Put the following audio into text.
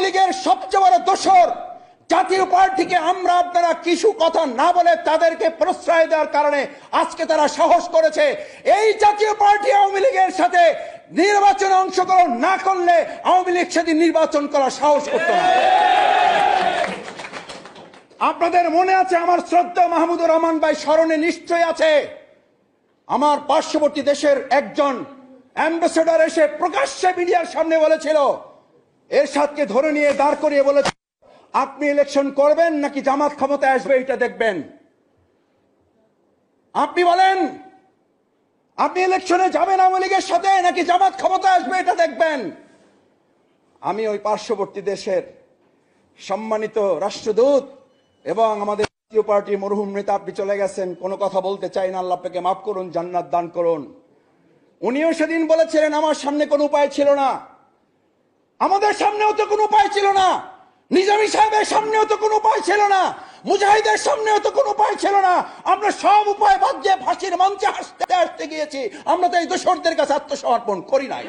লীগের সবচেয়ে বড় দোষর জাতীয় পার্টিকে আমরা আপনারা কিছু কথা না বলে তাদেরকে প্রশ্রয় দেওয়ার কারণে আজকে তারা সাহস করেছে। এই জাতীয় পার্টি আওয়ামী লীগের সাথে নির্বাচনে অংশগ্রহণ না করলে আওয়ামী লীগ সেদিন নির্বাচন করার সাহস করত না। আপনাদের মনে আছে, আমার শ্রদ্ধা মাহমুদুর রহমান ভাই স্মরণে নিশ্চয় আছে, আমার পার্শ্ববর্তী দেশের একজন অ্যাম্বাসেডর এসে প্রকাশ্যে মিডিয়ার সামনে বলেছিল, এরশাদকে ধরে নিয়ে দাঁড় করিয়ে বলেছিল, আপনি ইলেকশন করবেন নাকি জামাত ক্ষমতায় আসবে এটা দেখবেন। আপনি বলেন, আপনি ইলেকশনে যাবেন আওয়ামী লীগের সাথে নাকি জামাত ক্ষমতায় আসবে এটা দেখবেন। আমি ওই পার্শ্ববর্তী দেশের সম্মানিত রাষ্ট্রদূত এবং আমাদের জাতীয় পার্টির মরহুম নেতা, আপনি চলে গেছেন, কোনো কথা বলতে চাই না, আল্লাহ আপনাকে মাফ করুন, জান্নাত দান করুন। উনিও সেদিন বলেছিলেন আমার সামনে কোনো উপায় ছিল না, আমাদের সামনেও তো কোনো উপায় ছিল না, নিজামী সাহেবের সামনেও তো কোনো উপায় ছিল না, মুজাহিদের সামনেও তো কোনো উপায় ছিল না। আমরা সব উপায় বাদ দিয়ে ফাঁসির মঞ্চে আসতে গিয়েছি। আমরা তো এই দোষরদের কাছে আত্মসমর্পণ করি নাই।